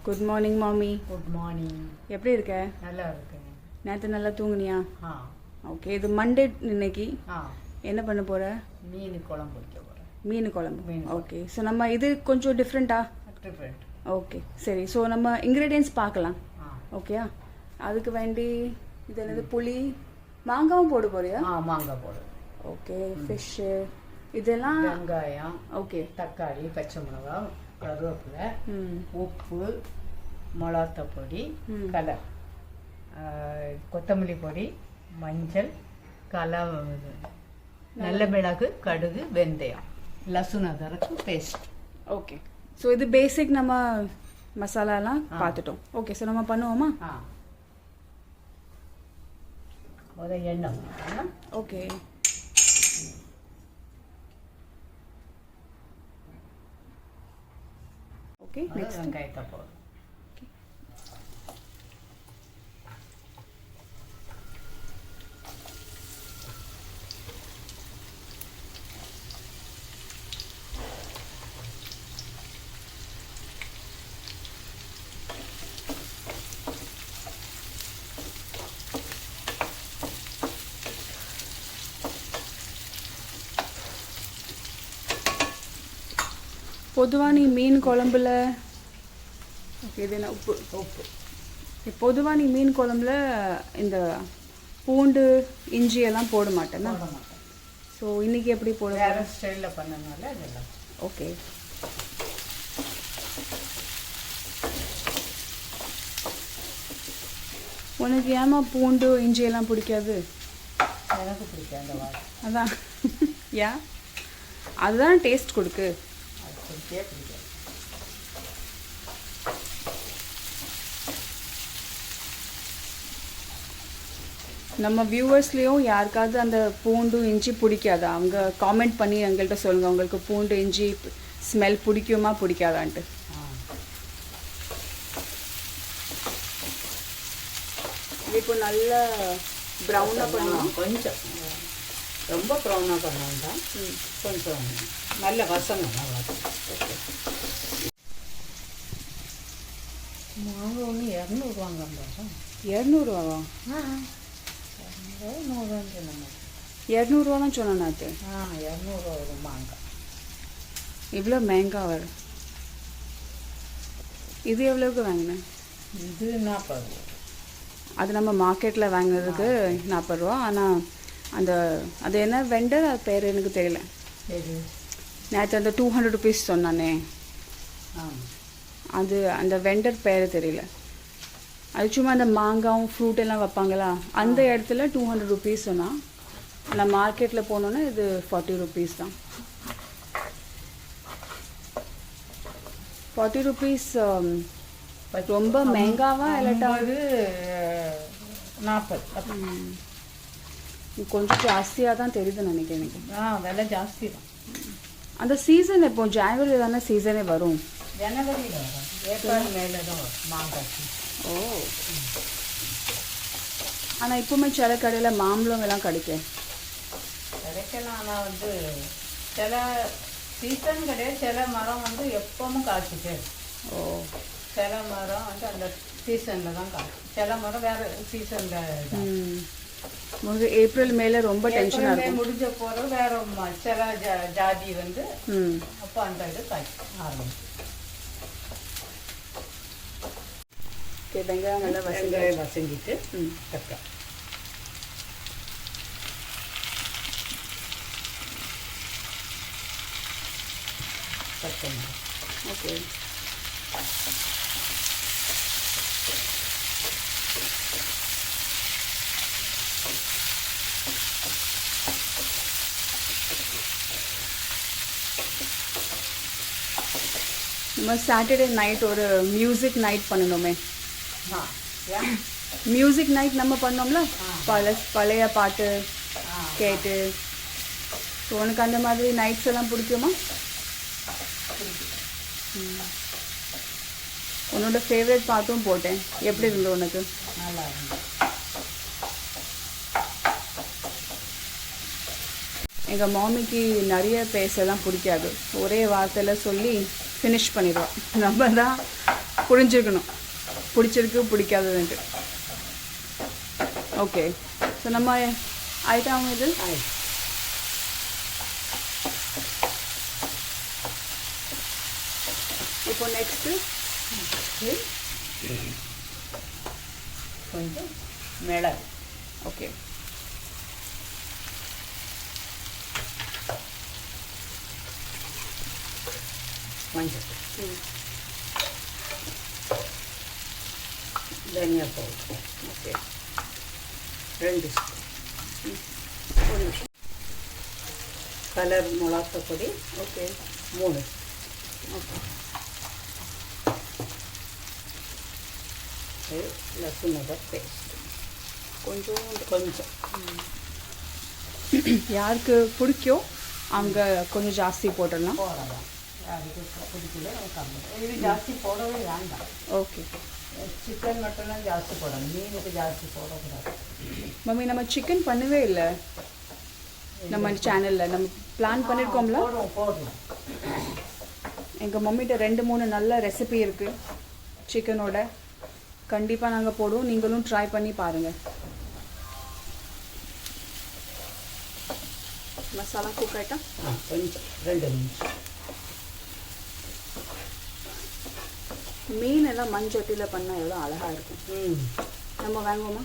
Good morning மாமி. Good morning. எப்படி இருக்க? நல்லா இருக்கேன். நேற்று நல்லா தூங்குனியா? ஆ. ஓகே, இது மண்டே இன்னைக்கு. ஆ. என்ன பண்ண போற? மீன் குழம்பு வைக்க போகிறேன். மீன் குழம்பு. ஓகே, ஸோ நம்ம இது கொஞ்சம் டிஃப்ரெண்ட்டா? டிஃப்ரெண்ட். ஓகே சரி, ஸோ நம்ம இன்க்ரீடியன்ஸ் பார்க்கலாம். ஆ. ஓகேயா? அதுக்கு வேண்டி இது என்னது, புளி, மாங்காவும் போட போறியா? ஆ, மாங்காய் போடுறேன். ஓகே, ஃபிஷ்ஷு, இதெல்லாம் வெங்காயம், ஓகே, தக்காளி, பச்சை மிளகாய், கருவேப்பிலை, உப்பு, மிளகாத்தூள் பொடி, கலர், கொத்தமல்லி பொடி, மஞ்சள், நல்ல மிளகு, கடுகு, வெந்தயம், லசுன அதரக்கு பேஸ்ட். ஓகே, ஸோ இது பேசிக் நம்ம மசாலாலாம் பார்த்துட்டோம். ஓகே, ஸோ நம்ம பண்ணுவோமா? ஆ. எண்ணெய். ஓகே, ஓகே, நெக்ஸ்ட் வெங்காயத்தை போடுறோம். பொதுவாக நீ மீன் குழம்புல இது என்ன உப்பு பொதுவாக நீ மீன் குழம்புல இந்த பூண்டு இஞ்சி எல்லாம் போட மாட்டேன்னா? ஸோ இன்னைக்கு எப்படி போட? வேறு ஸ்டைலில் பண்ணனால இதெல்லாம். ஓகே, உனக்கு ஏமா பூண்டு இஞ்சி எல்லாம் பிடிக்காது? எனக்கு பிடிக்கும் அந்த வாடை. அதான் ஏன்? அதுதான் டேஸ்ட் கொடுக்கு. பிடிக்கவே பிடிக்காது. நம்ம வியூவர்ஸ்லேயும் யாருக்காவது அந்த பூண்டு இஞ்சி பிடிக்காதா? அவங்க காமெண்ட் பண்ணி எங்கள்கிட்ட சொல்லுங்கள், உங்களுக்கு பூண்டு இஞ்சி ஸ்மெல் பிடிக்குமா பிடிக்காதான்ட்டு. இப்போ நல்ல ப்ரௌனாக பண்ணணும். கொஞ்சம் ரொம்ப ப்ரௌனாக பண்ண வேண்டாம், கொஞ்சம் நல்ல வசனம். மாங்காய் ஒன்று 200 வாங்க. 200ரூவாவா? 200ரூவா தான் சொன்னேன் நாத்து. 200 வரும் மாங்காய். இவ்வளோ மேங்கா வரும். இது எவ்வளோக்கு வாங்கினேன்? இது 40. அது நம்ம மார்க்கெட்டில் வாங்கினதுக்கு 40 ரூபா. ஆனால் அது என்ன வெண்டர், அது பேர் எனக்கு தெரியல. நேற்று அந்த 200 ருபீஸ் சொன்னானே, அது அந்த வெண்டர் பேர் தெரியல. அது சும்மா அந்த மாங்காவும் ஃப்ரூட் எல்லாம் வைப்பாங்களா, அந்த இடத்துல 200 ருபீஸ் சொன்னால். ஆனால் மார்க்கெட்டில் போனோன்னா இது 40 ருபீஸ் தான். 40 ருபீஸ் ரொம்ப மேங்காவா இல்லாட்டா? 40. கொஞ்சம் ஜாஸ்தியாக தான் தெரியுது நினைக்கிறேன் எனக்கு. விலை ஜாஸ்தி தான். அந்த சீசன் இப்போ ஜனவரி தானே சீசனே வரும். ஜனவரியில் வரும், ஏப்ரல் மேலே தான் வரும் மாங்காய். ஓ, ஆனால் இப்போவுமே சில கடையில் மாம்பழம் எல்லாம் கிடைக்கலாம். ஆனால் சில சீசன் கிடையாது. சில மரம் எப்பவும் காய்ச்சிட்டு. ஓ, சில மரம் அந்த சீசனில் தான் காய்க்கும். சில மரம் வேறு சீசனில். ஏப்ரல் மேலே ரொம்ப டென்ஷனாக இருக்கும். முடிஞ்ச போகிற வேறு சில ஜாதி அப்போ அந்த இது காய்க்கும் ஆரம்பிச்சு. வெங்காயம் நல்லா வசங்கிட்டு தக்காளி. ஓகே, நம்ம சாட்டர்டே நைட் ஒரு மியூசிக் நைட் பண்ணணுமே. மியூசிக் நைட் நம்ம பண்ணோம்ல, பழைய பாட்டு கேட்டு. ஸோ உனக்கு அந்த மாதிரி நைட்ஸ் எல்லாம் பிடிக்குமா? உன்னோட ஃபேவரட் பாட்டும் போட்டேன். எப்படி இருந்தது உனக்கு? நல்லா இருந்தது. எங்கள் மாமிக்கு நிறைய பேசலாம் பிடிக்காது. ஒரே வார்த்தையில் சொல்லி ஃபினிஷ் பண்ணிடுவோம். நம்ம தான் புரிஞ்சிருக்கணும், பிடிச்சிருக்கு பிடிக்காததுன்ட்டு. ஓகே, ஸோ நம்ம ஆயிட்டாங்க இது. ஆயிடுச்சு. இப்போ நெக்ஸ்ட்டு கொஞ்சம் மிளகு. ஓகே, மஞ்சள், தனியா பவுடர். Okay, 2 spoon. ஒரு நிமிஷம். கலர் மிளகாய் பொடி. ஓகே, 3. ஓகே. லசுன் பேஸ்ட் கொஞ்சம். யாருக்கு பிடிக்கும் அவங்க கொஞ்சம் ஜாஸ்தி போட்டுடலாம். போடலாம். யாருக்கு பிடிக்கல கம்மி. இது ஜாஸ்தி போடவே வேண்டாம். ஓகே, சிக்கன் மட்டும்தான் ஜாஸ்தி போடணும், மீனுக்கு ஜாஸ்தி போடக்கூடாது. மம்மி நம்ம சிக்கன் பண்ணவே இல்லை நம்ம சேனலில். நம்ம பிளான் பண்ணியிருக்கோம்ல. போடுறோம். எங்கள் மம்மிகிட்ட 2-3 நல்ல ரெசிபி இருக்குது சிக்கனோட. கண்டிப்பாக நாங்கள் போடுவோம், நீங்களும் ட்ரை பண்ணி பாருங்கள். மசாலா குக் ஆகிட்டா கொஞ்சம் 2 நிமிஷம். மீன் எல்லாம் மண்சட்டியில் பண்ணால் எவ்வளோ அழகாக இருக்கும். நம்ம வாங்குவோமா?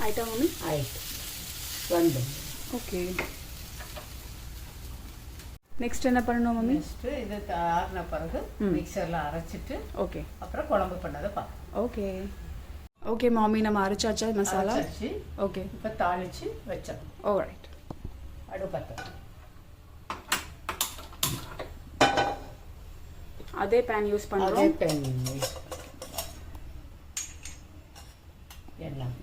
ஆயிட்டா மம்மி? ஆயிட்டு வந்து. ஓகே, நெக்ஸ்ட் என்ன பண்ணணும் மம்மி? நெக்ஸ்ட்டு இது ஆறின பிறகு மிக்சரில் அரைச்சிட்டு ஓகே, அப்புறம் குழம்பு பண்ணதை பார்க்கலாம். ஓகே, ஓகே மாமி, நம்ம அரைச்சாச்சா மசாலா? அரைச்சி ஓகே, இப்போ தாளித்து வச்சோம். ஆல்ரைட். அடுப்பத்தை அதே பேன் யூஸ் அதே பண்ணுறோம். பேன் யூஸ் எல்லாம்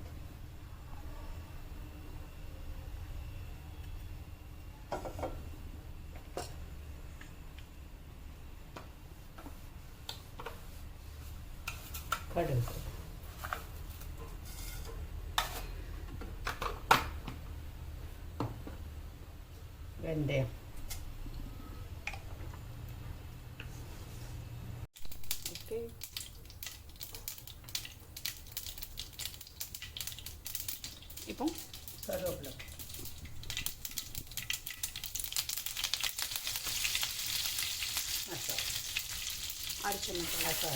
கடுகு, வெந்தயம், ஓகே, இப்போ கருவேப்பிலை, மசாலா, அரைச்ச மசாலா.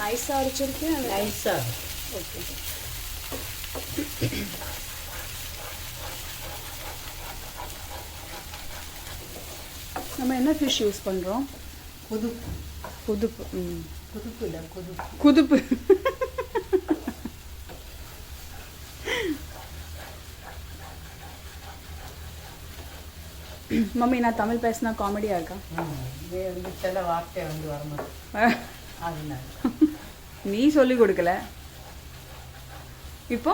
நைஸாக அரைச்சிருக்கேன். நைஸாக. ஓகே, நம்ம என்ன ஃபிஷ் யூஸ் பண்ணுறோம்? குதுப்பு. குதுப்பு. குதுப்பு இல்லை, குதுப்பு. குதுப்பு. மம்மி, நான் தமிழ் பேசினா காமெடியாக இருக்கா? சில வார்த்தை வரமாட்டேன், அதனால. நீ சொல்லி கொடுக்கல. இப்போ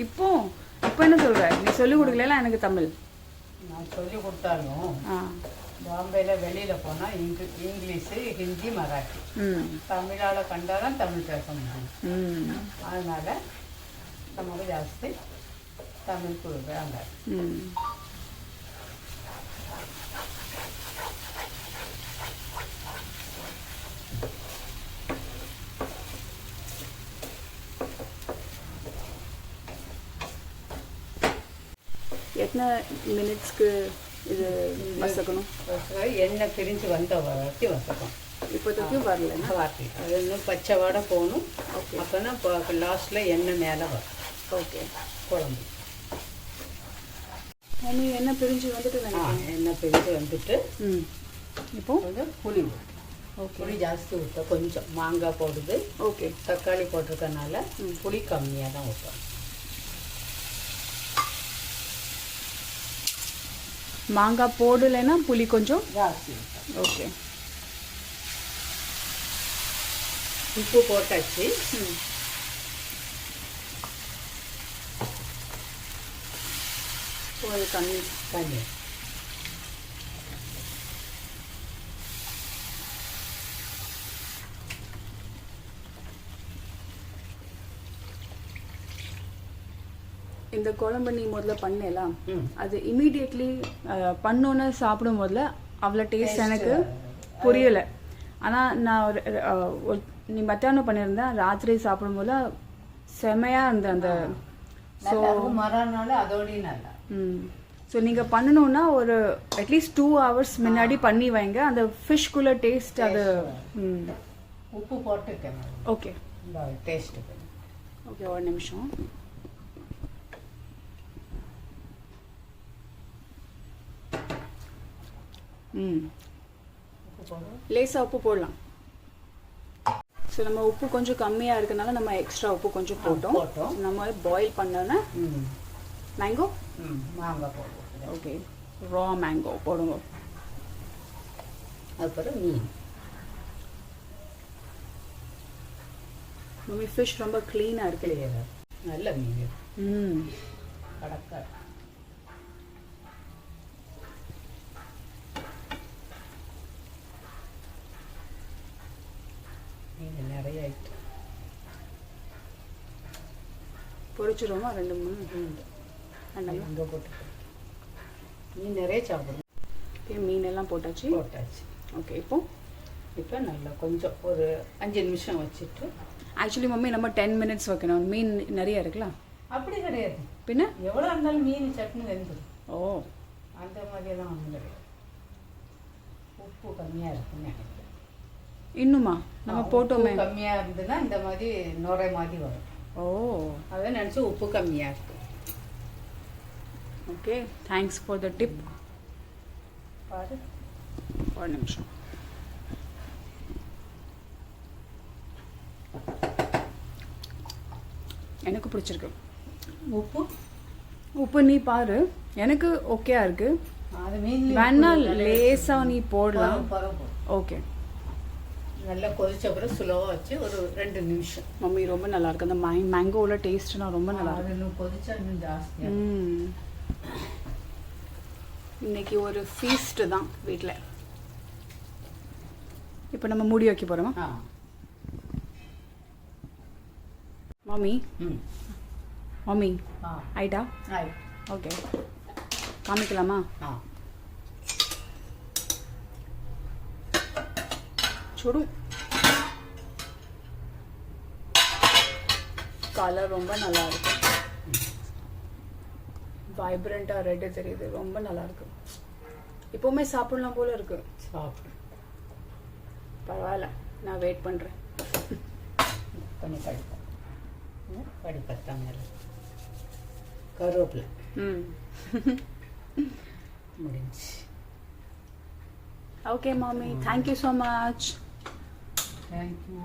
இப்போ இப்போ என்ன சொல்கிற? நீ சொல்லி கொடுக்கல எனக்கு தமிழ். நான் சொல்லி கொடுத்தாலும் பாம்பேயில் வெளியில் போனால் இங்கிலீஷு, ஹிந்தி, மராட்டி. தமிழால் கண்டால் தமிழ் பேச முடியும். அதனால் நமக்கு ஜாஸ்தி தமிழ் கொடுக்குறாங்க. எத்தனை மினிட்ஸ்க்கு இது வசக்கணும்? எண்ணெய் பிரிஞ்சு வந்த வரைக்கும் வசக்கம். இப்போதைக்கு வரல வாட்டி அது இன்னும் பச்சை வாடை போகணும். அப்போனா இப்போ லாஸ்ட்டில் எண்ணெய் மேலே வரும். ஓகே, குழம்பு மம்மி எண்ணெய் பிரிஞ்சு வந்துட்டு எண்ணெய் பிரிஞ்சு வந்துட்டு இப்போ கொஞ்சம் புளி ஓகே புளி ஜாஸ்தி ஊற்ற கொஞ்சம் மாங்காய் போடுது, ஓகே தக்காளி போட்டிருக்கனால புளி கம்மியாக தான் ஊற்றணும். மாங்காய் போடலைன்னா புளி கொஞ்சம் ஜாஸ்தி ஊற்றணும். ஓகே. உப்பு போட்டாச்சு. ஒரு தண்ணி தண்ணி இந்த குழம்பு நீ முதல்ல பண்ணலாம், ம். அது இமீடியட்லி பண்ணோன்னு சாப்பிடும் போதுல அவ்வளோ டேஸ்ட் எனக்கு புரியலை. ஆனால் நான் நீ மத்தியானம் பண்ணியிருந்தேன், ராத்திரி சாப்பிடும்போது செமையாக இருந்த அந்த மறுநாள் அதோடய நல்லா. ஸோ நீங்கள் பண்ணணுன்னா ஒரு அட்லீஸ்ட் 2 hours முன்னாடி பண்ணி வைங்க, அந்த ஃபிஷ்குள்ளே டேஸ்ட் அது. உப்பு போட்டுருக்கேன். Okay taste. ஓகே ஒரு நிமிஷம். லேசாக உப்பு போடலாம். ஸோ நம்ம உப்பு கொஞ்சம் கம்மியாக இருக்கனால நம்ம எக்ஸ்ட்ரா உப்பு கொஞ்சம் போட்டோம். நம்ம பாயில் பண்ணோன்னா மேங்கோ மாங்காய் போடுவோம். ஓகே ரா மேங்கோ போடுங்க. அப்புறம் மீன். மம்மி ஃபிஷ் ரொம்ப க்ளீனாக இருக்கு. கிளியராக நல்ல மீன். கடற்கரை மீன் நிறைய ஆயிட்டு. பொரிச்சிருவோமா 2-3 அங்கே போட்டு மீன் நிறைய சாப்பிடணும். மீன் எல்லாம் போட்டாச்சு. ஓகே இப்போ நல்லா கொஞ்சம் ஒரு 5 நிமிஷம் வச்சுட்டு. ஆக்சுவலி மம்மி நம்ம 10 minutes வைக்கணும். மீன் நிறைய இருக்கலாம். அப்படி கிடையாது, பின்ன எவ்வளோ இருந்தாலும் மீன் சட்னி வெந்துடும். ஓ அந்த மாதிரியெல்லாம் ஒன்றும் கிடையாது. உப்பு கம்மியாக இருக்குன்னு நினைக்கிறேன். இன்னுமா நம்ம போட்டோமே. கம்மியாக இருந்ததுன்னா இந்த மாதிரி நுரை மாதிரி வரும். ஓ அதை நினச்சி உப்பு கம்மியாக இருக்கு. Okay thanks for the tip. பாரு ஒரு நிமிஷம். எனக்கு பிடிச்சிருக்கு. உப்பு உப்பு நீ பாரு, எனக்கு ஓகேயா இருக்கு. அது மீன் வேணா லேசா நீ போடலாம். ஓகே நல்லா கொதிச்ச அப்புறம் ஸ்லோவாக வச்சு ஒரு 2 நிமிஷம். மம்மி ரொம்ப நல்லா இருக்கு. அந்த மேங்கோவில் டேஸ்ட்னா ரொம்ப நல்லா இருக்கு. இன்னும் கொதிச்சா இன்னும் ஜாஸ்தி. இன்னைக்கு ஒரு ஃபீஸ்ட் தான் வீட்டில். இப்போ நம்ம மூடி வைக்க போகிறோமா? மம்மி மம்மி ஆயிட்டா? ஓகே காமிக்கலாமா? சுடு. கலர் ரொம்ப நல்லா இருக்கு. வைப்ரண்டா ரெட் தெரியுது, ரொம்ப நல்லா இருக்கு. இப்போவுமே சாப்பிடலாம் போல இருக்கு. சாப்பிடு. பரவாயில்ல, நான் வெயிட் பண்றேன். கொஞ்சம் கடிப்பா மேலே கருவேப்பிலை முடிஞ்சு. ஓகே மாமி, தேங்க்யூ ஸோ மச். தேங்க்யூ.